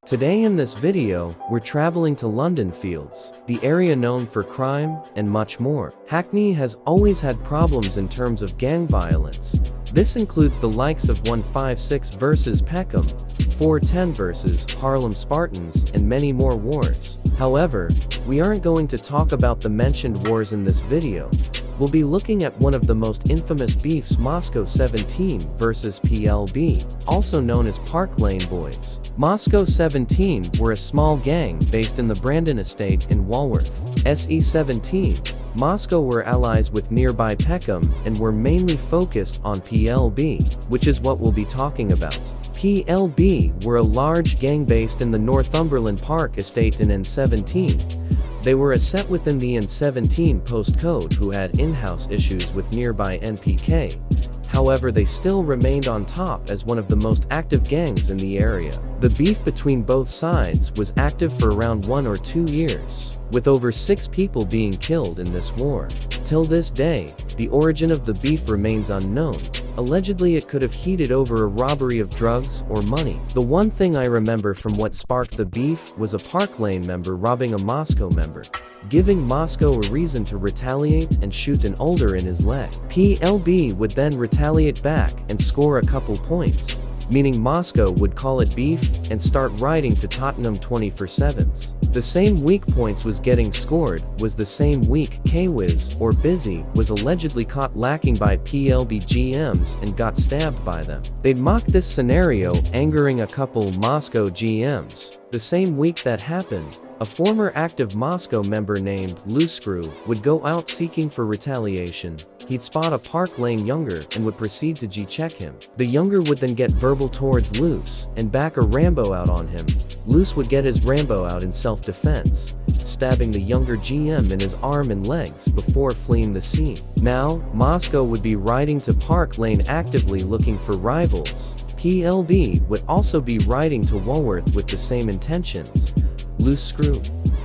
Today in this video, we're traveling to London Fields, the area known for crime and much more. Hackney has always had problems in terms of gang violence. This includes the likes of 156 versus Peckham, 410 versus Harlem Spartans, and many more wars. However, we aren't going to talk about the mentioned wars in this video. We'll be looking at one of the most infamous beefs, Moscow17 versus PLB, also known as Park Lane Boys. Moscow17 were a small gang based in the Brandon estate in Walworth. SE17, Moscow were allies with nearby Peckham and were mainly focused on PLB, which is what we'll be talking about. PLB were a large gang based in the Northumberland Park estate in N17. They were a set within the N17 postcode who had in-house issues with nearby NPK. However, they still remained on top as one of the most active gangs in the area. The beef between both sides was active for around 1 or 2 years, with over 6 people being killed in this war. Till this day, the origin of the beef remains unknown. Allegedly, it could have heated over a robbery of drugs or money. The one thing I remember from what sparked the beef was a Park Lane member robbing a Moscow member, giving Moscow a reason to retaliate and shoot an older in his leg. PLB would then retaliate back and score a couple points, meaning Moscow would call it beef and start riding to Tottenham 24/7s. The same week points was getting scored was the same week K-Wiz or Busy was allegedly caught lacking by PLB GMs and got stabbed by them. They'd mock this scenario, angering a couple Moscow GMs. The same week that happened, a former active Moscow member named Loosescrew would go out seeking for retaliation. He'd spot a Park Lane younger and would proceed to G-check him. The younger would then get verbal towards Loose and back a Rambo out on him. Loose would get his Rambo out in self-defense, stabbing the younger GM in his arm and legs before fleeing the scene. Now, Moscow would be riding to Park Lane actively looking for rivals. PLB would also be riding to Walworth with the same intentions. Loosescrew,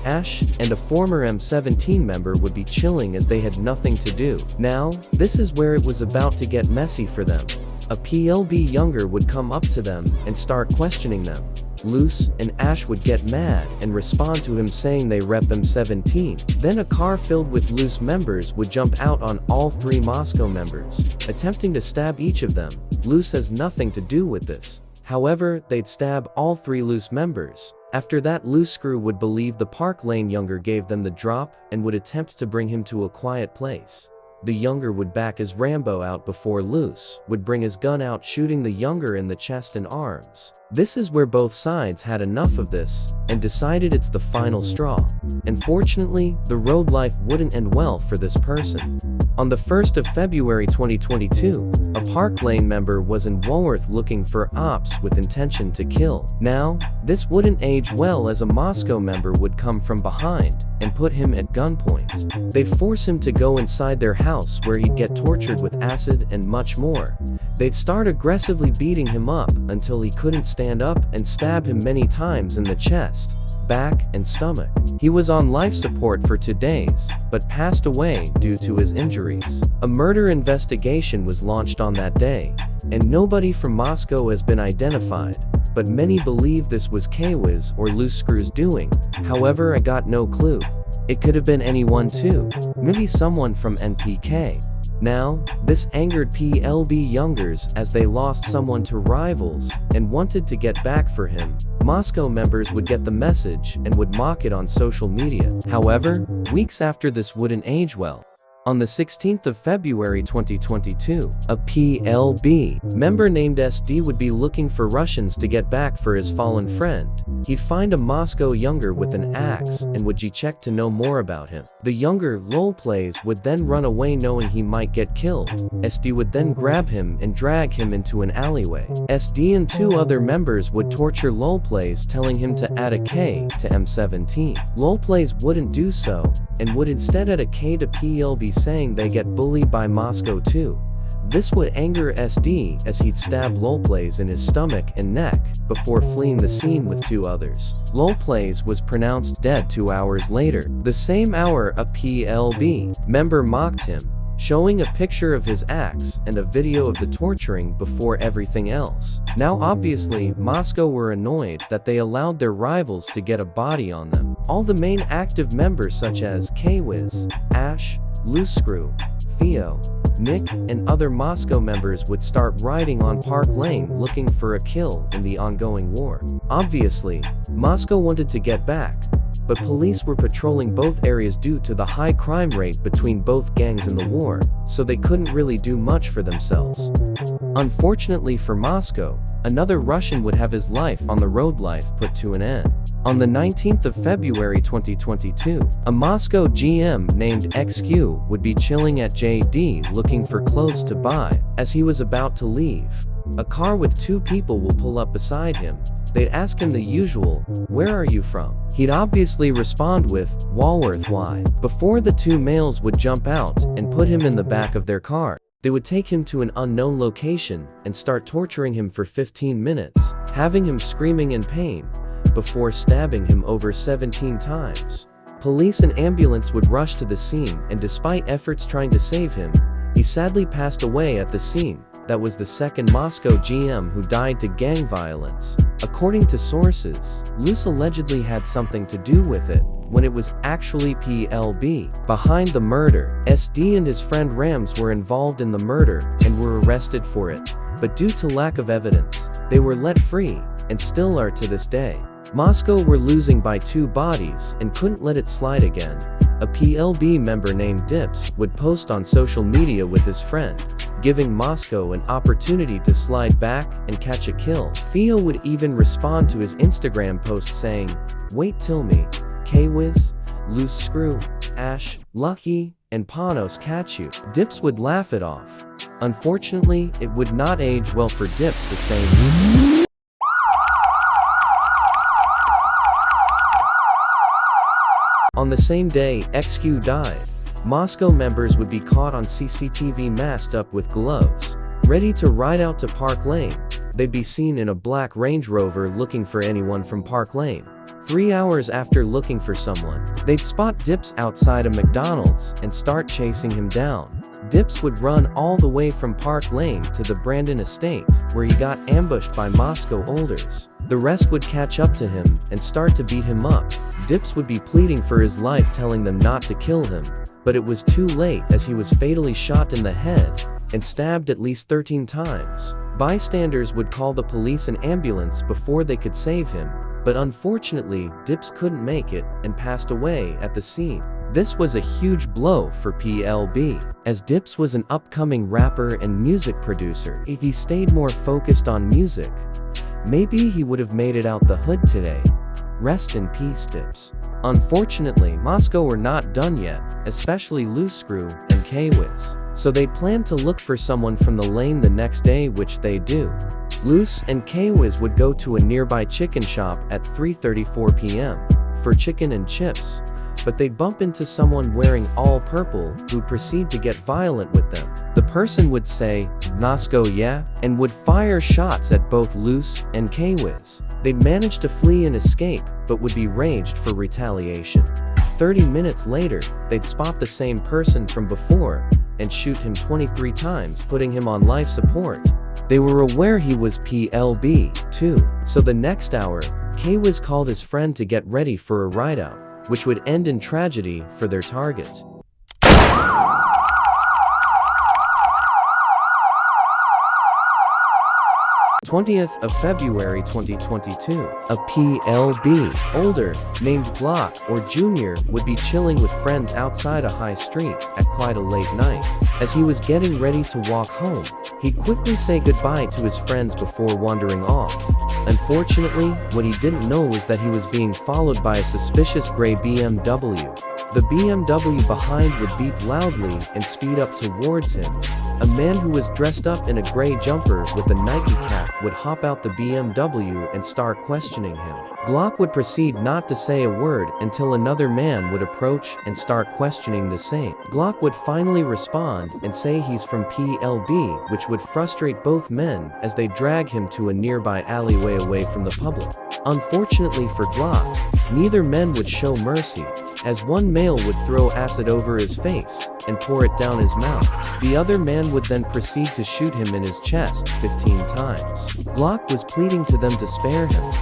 Ash, and a former M17 member would be chilling as they had nothing to do. Now, this is where it was about to get messy for them. A PLB younger would come up to them and start questioning them. Loose and Ash would get mad and respond to him saying they rep M17. Then a car filled with Loose members would jump out on all 3 Moscow members, attempting to stab each of them. Loose has nothing to do with this. However, they'd stab all 3 Loose members. After that, Loosescrew would believe the Park Lane younger gave them the drop and would attempt to bring him to a quiet place. The younger would back his Rambo out before Loose would bring his gun out, shooting the younger in the chest and arms. This is where both sides had enough of this and decided it's the final straw. Unfortunately, the road life wouldn't end well for this person. On the 1st of February 2022, a Park Lane member was in Walworth looking for ops with intention to kill. Now, this wouldn't age well as a Moscow member would come from behind and put him at gunpoint. They'd force him to go inside their house where he'd get tortured with acid and much more. They'd start aggressively beating him up until he couldn't stand up and stab him many times in the chest, back, and stomach. He was on life support for 2 days, but passed away due to his injuries. A murder investigation was launched on that day, and nobody from Moscow has been identified, but many believe this was K-Wiz or Loosescrew's doing. However, I got no clue. It could have been anyone too, maybe someone from NPK. Now, this angered PLB youngers as they lost someone to rivals and wanted to get back for him. Moscow members would get the message and would mock it on social media. However, weeks after this wouldn't age well. On the 16th of February 2022, a PLB member named SD would be looking for Russians to get back for his fallen friend. He'd find a Moscow younger with an axe and would G-check to know more about him. The younger, Lolplays, would then run away knowing he might get killed. SD would then grab him and drag him into an alleyway. SD and 2 other members would torture Lolplays, telling him to add a K to M17. Lolplays wouldn't do so, and would instead add a K to PLB, saying they get bullied by Moscow too. This would anger SD as he'd stab Lolplays in his stomach and neck before fleeing the scene with 2 others. Lolplays was pronounced dead 2 hours later. The same hour, a PLB member mocked him, showing a picture of his axe and a video of the torturing before everything else. Now obviously, Moscow were annoyed that they allowed their rivals to get a body on them. All the main active members such as K-Wiz, Ash, Loose Screw, Theo, Nick, and other Moscow members would start riding on Park Lane looking for a kill in the ongoing war. Obviously, Moscow wanted to get back, but police were patrolling both areas due to the high crime rate between both gangs in the war, so they couldn't really do much for themselves. Unfortunately for Moscow, another Russian would have his life on the road life put to an end. On the 19th of February 2022, a Moscow GM named XQ would be chilling at JD looking for clothes to buy. As he was about to leave, a car with two people will pull up beside him. They'd ask him the usual, "Where are you from?" He'd obviously respond with, "Walworth, why?" Before the two males would jump out and put him in the back of their car, they would take him to an unknown location and start torturing him for 15 minutes, having him screaming in pain, before stabbing him over 17 times. Police and ambulance would rush to the scene, and despite efforts trying to save him, he sadly passed away at the scene. That was the second Moscow GM who died to gang violence. According to sources, Luce allegedly had something to do with it, when it was actually PLB behind the murder. SD and his friend Rams were involved in the murder and were arrested for it, but due to lack of evidence, they were let free, and still are to this day. Moscow were losing by 2 bodies and couldn't let it slide again. A PLB member named Dips would post on social media with his friend, giving Moscow an opportunity to slide back and catch a kill. Theo would even respond to his Instagram post saying, "Wait till me, K-Wiz, Loose Screw, Ash, Lucky, and Panos catch you." Dips would laugh it off. Unfortunately, it would not age well for Dips the same. On the same day XQ died, Moscow members would be caught on CCTV masked up with gloves, ready to ride out to Park Lane. They'd be seen in a black Range Rover looking for anyone from Park Lane. 3 hours after looking for someone, they'd spot Dips outside a McDonald's and start chasing him down. Dips would run all the way from Park Lane to the Brandon estate, where he got ambushed by Moscow Olders. The rest would catch up to him and start to beat him up. Dips would be pleading for his life, telling them not to kill him, but it was too late as he was fatally shot in the head and stabbed at least 13 times. Bystanders would call the police and ambulance before they could save him, but unfortunately, Dips couldn't make it and passed away at the scene. This was a huge blow for PLB, as Dips was an upcoming rapper and music producer. If he stayed more focused on music, maybe he would have made it out the hood today. Rest in peace, Dips. Unfortunately, Moscow were not done yet, especially Loose Screw and K-Wiz, so they planned to look for someone from the lane the next day, which they do. Loose and K-Wiz would go to a nearby chicken shop at 3:34 p.m. for chicken and chips, but they bump into someone wearing all purple who proceed to get violent with them. The person would say, "Moscow, yeah?" and would fire shots at both Loose and K-Wiz. They'd manage to flee and escape, but would be raged for retaliation. 30 minutes later, they'd spot the same person from before and shoot him 23 times, putting him on life support. They were aware he was PLB, too, so the next hour, K-Wiz called his friend to get ready for a ride-out, which would end in tragedy for their target. 20th of February 2022, a PLB older named Glock or Junior would be chilling with friends outside a high street at quite a late night. As he was getting ready to walk home, he'd quickly say goodbye to his friends before wandering off. Unfortunately, what he didn't know was that he was being followed by a suspicious gray BMW. The BMW behind would beep loudly and speed up towards him. A man who was dressed up in a gray jumper with a Nike cap would hop out the BMW and start questioning him. Glock would proceed not to say a word until another man would approach and start questioning the same. Glock would finally respond and say he's from PLB, which would frustrate both men as they drag him to a nearby alleyway away from the public. Unfortunately for Glock, neither men would show mercy. as one male would throw acid over his face and pour it down his mouth. The other man would then proceed to shoot him in his chest 15 times. Glock was pleading to them to spare him,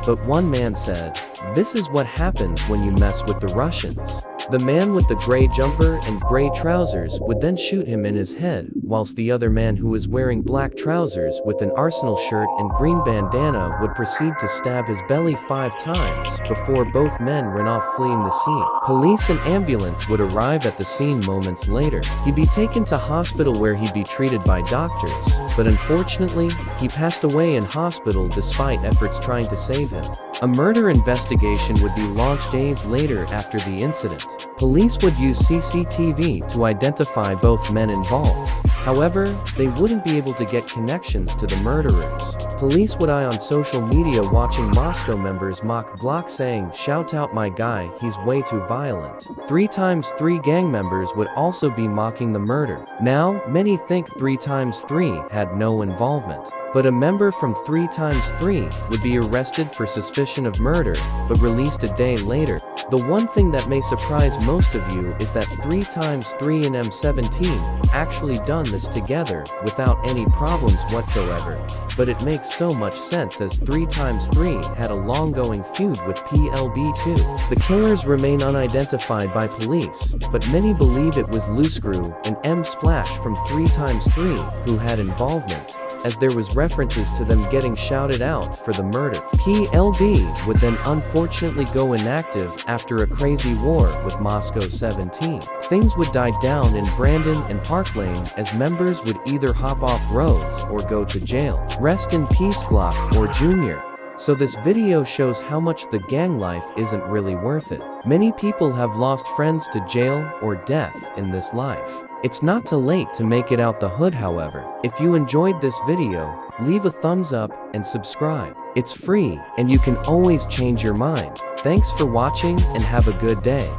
but one man said, "This is what happens when you mess with the Russians." The man with the gray jumper and gray trousers would then shoot him in his head, whilst the other man who was wearing black trousers with an Arsenal shirt and green bandana would proceed to stab his belly 5 times before both men ran off fleeing the scene. Police and ambulance would arrive at the scene moments later. He'd be taken to hospital where he'd be treated by doctors, but unfortunately, he passed away in hospital despite efforts trying to save him. A murder investigation would be launched days later after the incident. Police would use CCTV to identify both men involved. However, they wouldn't be able to get connections to the murderers. Police would eye on social media watching Moscow members mock Glock saying, "Shout out my guy, he's way too violent." 3x3 gang members would also be mocking the murder. Now, many think 3x3 had no involvement. But a member from 3x3 would be arrested for suspicion of murder, but released a day later. The one thing that may surprise most of you is that 3x3 and M17 actually done this together without any problems whatsoever. But it makes so much sense as 3x3 had a long-going feud with PLB too. The killers remain unidentified by police, but many believe it was Lou Screw and M Splash from 3x3 who had involvement, as there was references to them getting shouted out for the murder. PLB would then unfortunately go inactive after a crazy war with Moscow17. Things would die down in Brandon and Park Lane as members would either hop off roads or go to jail. Rest in peace Glock or Jr. So this video shows how much the gang life isn't really worth it. Many people have lost friends to jail or death in this life. It's not too late to make it out the hood, however. If you enjoyed this video, leave a thumbs up and subscribe. It's free and you can always change your mind. Thanks for watching and have a good day.